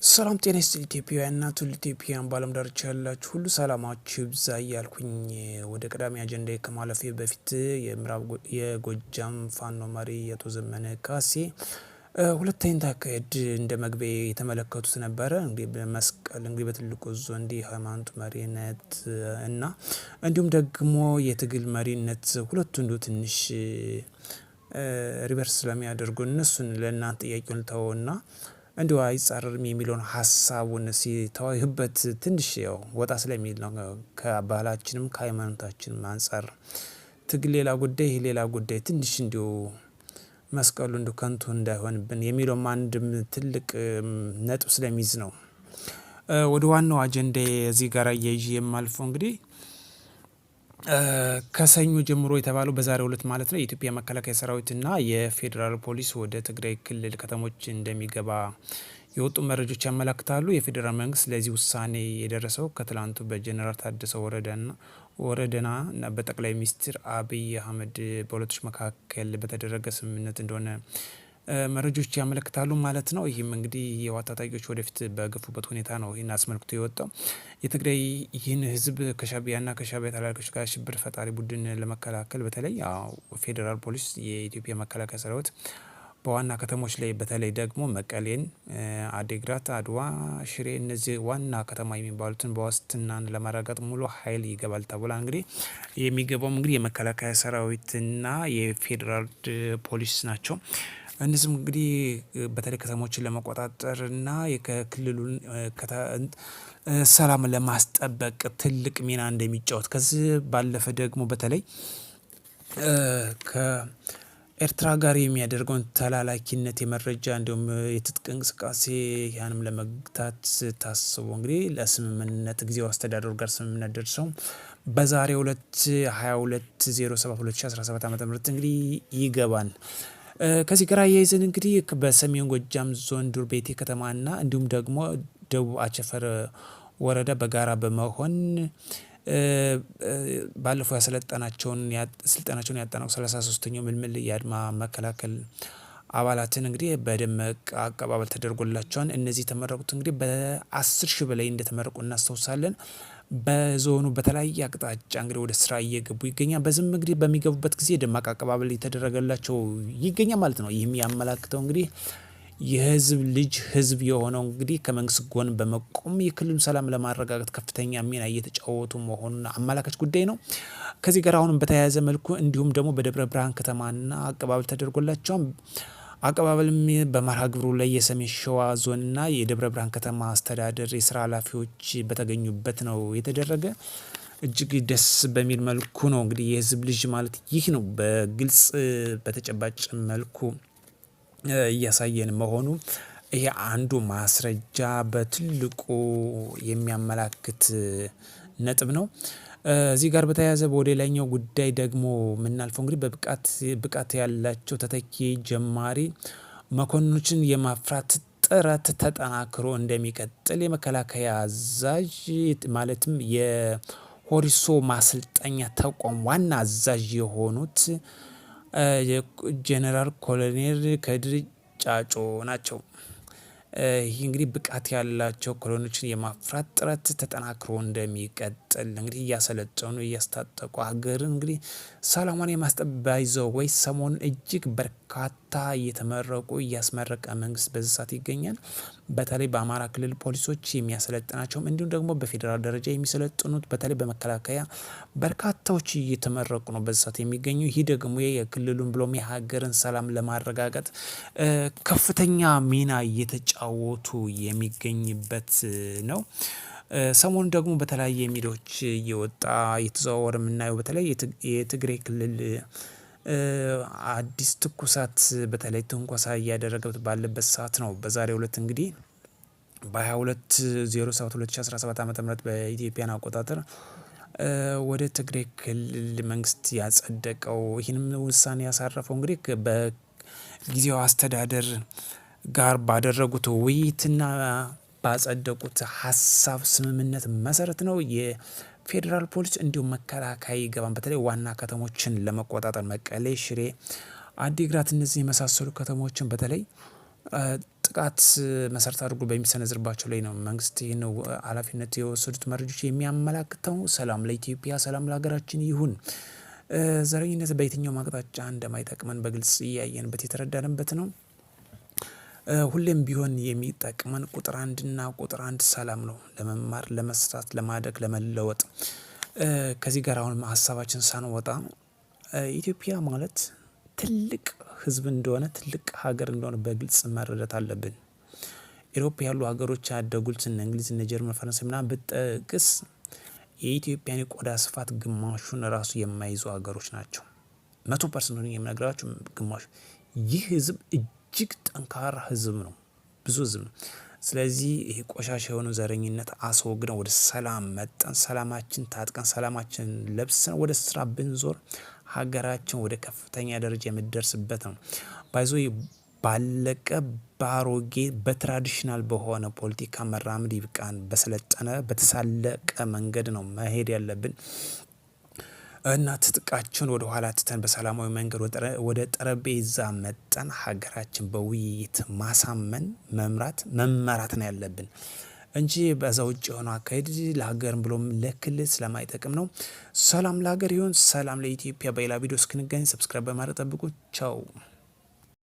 ሰላም ጤና ይስጥልኝ ኢትዮጵያውያንና ትውልደ ኢትዮጵያውያን በዓለም ዳርቻ ያላችሁ ሁሉ ሰላማችሁ ይብዛ እያልኩኝ ወደ ቀዳሚ አጀንዳዬ ከማለፌ በፊት የጎጃም ፋኖ መሪ አቶ ዘመነ ካሴ ሁለተኛ አካሄድ እንደ መግቢያ የተመለከቱት ነበረ። እንግዲህ በመስቀል እንግዲህ በትልቁ ዞ እንዲህ ሃይማኖት መሪነት እና እንዲሁም ደግሞ የትግል መሪነት ሁለቱ እንዲሁ ትንሽ ሪቨርስ ስለሚያደርጉ እነሱን ለእናንተ ጥያቄውን ተወውና እንዲሁ አይጻረርም የሚለውን ሀሳቡን ሲተወህበት ትንሽ ያው ወጣ ስለሚል ነው። ከባህላችንም ከሃይማኖታችንም አንፃር ትግል ሌላ ጉዳይ ይሄ ሌላ ጉዳይ ትንሽ እንዲሁ መስቀሉ እንዲሁ ከንቱ እንዳይሆንብን የሚለውም አንድም ትልቅ ነጥብ ስለሚይዝ ነው። ወደ ዋናው አጀንዳ እዚህ ጋር አያይዤ የማልፈው እንግዲህ ከሰኞ ጀምሮ የተባለው በዛሬው ዕለት ማለት ነው የኢትዮጵያ መከላከያ ሰራዊትና የፌዴራል ፖሊስ ወደ ትግራይ ክልል ከተሞች እንደሚገባ የወጡ መረጃዎች ያመለክታሉ። የፌዴራል መንግስት ለዚህ ውሳኔ የደረሰው ከትላንቱ በጀነራል ታደሰ ወረደና በጠቅላይ ሚኒስትር አብይ አህመድ በሁለቶች መካከል በተደረገ ስምምነት እንደሆነ መረጃዎች ያመለክታሉ ማለት ነው። ይህም እንግዲህ የህወሓት ታጣቂዎች ወደፊት በገፉበት ሁኔታ ነው ይህን አስመልክቶ የወጣው። የትግራይ ይህን ህዝብ ከሻዕቢያና ከሻዕቢያ ተላላኪዎች ጋር ሽብር ፈጣሪ ቡድን ለመከላከል በተለይ ፌዴራል ፖሊስ የኢትዮጵያ መከላከያ ሰራዊት በዋና ከተሞች ላይ በተለይ ደግሞ መቀሌን፣ አዲግራት፣ አድዋ፣ ሽሬ እነዚህ ዋና ከተማ የሚባሉትን በዋስትናን ለማረጋገጥ ሙሉ ኃይል ይገባል ተብሏል። እንግዲህ የሚገባውም እንግዲህ የመከላከያ ሰራዊትና የፌዴራል ፖሊስ ናቸው። እነዚህም እንግዲህ በተለይ ከተሞችን ለመቆጣጠርና የክልሉን ሰላም ለማስጠበቅ ትልቅ ሚና እንደሚጫወት ከዚህ ባለፈ ደግሞ በተለይ ከኤርትራ ጋር የሚያደርገውን ተላላኪነት የመረጃ እንዲሁም የትጥቅ እንቅስቃሴ ያንም ለመግታት ታስቦ እንግዲህ ለስምምነት ጊዜው አስተዳደሩ ጋር ስምምነት ደርሰው በዛሬው ዕለት 22/07/2017 ዓ.ም እንግዲህ ይገባል። ከዚህ ጋር አያይዘን እንግዲህ በሰሜን ጎጃም ዞን ዱር ቤቴ ከተማና እንዲሁም ደግሞ ደቡብ አቸፈር ወረዳ በጋራ በመሆን ባለፈው ስልጠናቸውን ያጠናቀቁ 33ኛው ምልምል የአድማ መከላከል አባላትን እንግዲህ በደመቅ አቀባበል ተደርጎላቸዋል። እነዚህ የተመረቁት እንግዲህ በ10 ሺህ በላይ እንደተመረቁ እናስታውሳለን። በዞኑ በተለያየ አቅጣጫ እንግዲህ ወደ ስራ እየገቡ ይገኛል። በዝም እንግዲህ በሚገቡበት ጊዜ ደማቅ አቀባበል የተደረገላቸው ይገኛል ማለት ነው። ይህም ያመላክተው እንግዲህ የህዝብ ልጅ ህዝብ የሆነው እንግዲህ ከመንግስት ጎን በመቆም የክልሉን ሰላም ለማረጋገጥ ከፍተኛ ሚና እየተጫወቱ መሆኑን አመላካች ጉዳይ ነው። ከዚህ ጋር አሁንም በተያያዘ መልኩ እንዲሁም ደግሞ በደብረ ብርሃን ከተማና አቀባበል ተደርጎላቸዋል። አቀባበልም በመርሃ ግብሩ ላይ የሰሜን ሸዋ ዞንና የደብረ ብርሃን ከተማ አስተዳደር የስራ ኃላፊዎች በተገኙበት ነው የተደረገ። እጅግ ደስ በሚል መልኩ ነው እንግዲህ የህዝብ ልጅ ማለት ይህ ነው በግልጽ በተጨባጭ መልኩ እያሳየን መሆኑ ይሄ አንዱ ማስረጃ በትልቁ የሚያመላክት ነጥብ ነው። እዚህ ጋር በተያያዘ ወደ ሌላኛው ጉዳይ ደግሞ የምናልፈው እንግዲህ ብቃት ያላቸው ተተኪ ጀማሪ መኮንኖችን የማፍራት ጥረት ተጠናክሮ እንደሚቀጥል የመከላከያ አዛዥ ማለትም የሆሪሶ ማሰልጠኛ ተቋም ዋና አዛዥ የሆኑት ጄኔራል ኮሎኔል ከድር ጫጮ ናቸው። ይህ እንግዲህ ብቃት ያላቸው ኮሎኔሎችን የማፍራት ጥረት ተጠናክሮ እንደሚቀጥል እንግዲህ እያሰለጠኑ እያስታጠቁ ሀገርን እንግዲህ ሰላሟን የማስጠበቅ ይዘው ወይ ሰሞኑን እጅግ በርካታ እየተመረቁ እያስመረቀ መንግስት በዚህ ሰዓት ይገኛል። በተለይ በአማራ ክልል ፖሊሶች የሚያሰለጥናቸውም እንዲሁም ደግሞ በፌዴራል ደረጃ የሚሰለጥኑት በተለይ በመከላከያ በርካታዎች እየተመረቁ ነው በዚህ ሰዓት የሚገኙ። ይህ ደግሞ የክልሉን ብሎም የሀገርን ሰላም ለማረጋገጥ ከፍተኛ ሚና እየተጫወቱ የሚገኝበት ነው። ሰሞኑን ደግሞ በተለያየ ሚዲያዎች እየወጣ እየተዘዋወረ የምናየው በተለይ የትግራይ ክልል አዲስ ትኩሳት በተለይ ትንኮሳ እያደረገበት ባለበት ሰዓት ነው። በዛሬው ዕለት እንግዲህ በ22/07/2017 ዓ.ም በኢትዮጵያን አቆጣጠር ወደ ትግራይ ክልል መንግስት ያጸደቀው ይህንም ውሳኔ ያሳረፈው እንግዲህ በጊዜው አስተዳደር ጋር ባደረጉት ውይይትና ባጸደቁት ሀሳብ ስምምነት መሰረት ነው። የፌዴራል ፖሊስ እንዲሁም መከላከያ ይገባን በተለይ ዋና ከተሞችን ለመቆጣጠር መቀሌ፣ ሽሬ፣ አዲግራት እነዚህ የመሳሰሉ ከተሞችን በተለይ ጥቃት መሰረት አድርጎ በሚሰነዝርባቸው ላይ ነው መንግስት ይህን ኃላፊነት የወሰዱት መረጃዎች የሚያመላክተው። ሰላም ለኢትዮጵያ፣ ሰላም ለሀገራችን ይሁን። ዘረኝነት በየትኛው አቅጣጫ እንደማይጠቅመን በግልጽ እያየንበት የተረዳንበት ነው። ሁሌም ቢሆን የሚጠቅመን ቁጥር አንድና ቁጥር አንድ ሰላም ነው። ለመማር፣ ለመስራት፣ ለማደግ፣ ለመለወጥ ከዚህ ጋር አሁን ሀሳባችን ሳንወጣ ኢትዮጵያ ማለት ትልቅ ህዝብ እንደሆነ ትልቅ ሀገር እንደሆነ በግልጽ መረዳት አለብን። ኢሮፓ ያሉ ሀገሮች ያደጉት እነ እንግሊዝ፣ እነ ጀርመን፣ ፈረንሳይ ምናምን ብጠቅስ የኢትዮጵያን የቆዳ ስፋት ግማሹን ራሱ የማይዙ ሀገሮች ናቸው። 100% የምነግራችሁ ግማሹ። ይህ ህዝብ እጅግ ጠንካራ ህዝብ ነው፣ ብዙ ህዝብ ነው። ስለዚህ ይሄ ቆሻሻ የሆነ ዘረኝነት አስወግደን ወደ ሰላም መጠን ሰላማችን ታጥቀን ሰላማችን ለብሰን ወደ ስራ ብንዞር ሀገራችን ወደ ከፍተኛ ደረጃ የምትደርስበት ነው። ባይዞ ባለቀ ባሮጌ በትራዲሽናል በሆነ ፖለቲካ መራመድ ይብቃን። በሰለጠነ በተሳለቀ መንገድ ነው መሄድ ያለብን እና ትጥቃችን ወደ ኋላ ትተን በሰላማዊ መንገድ ወደ ጠረጴዛ መጠን ሀገራችን በውይይት ማሳመን መመራት ነው ያለብን እንጂ በዛ ውጭ የሆነ አካሄድ ለሀገርም ብሎም ለክልል ስለማይጠቅም ነው። ሰላም ለሀገር ይሁን፣ ሰላም ለኢትዮጵያ። በሌላ ቪዲዮ እስክንገናኝ ሰብስክራይብ በማድረግ ጠብቁ። ቻው።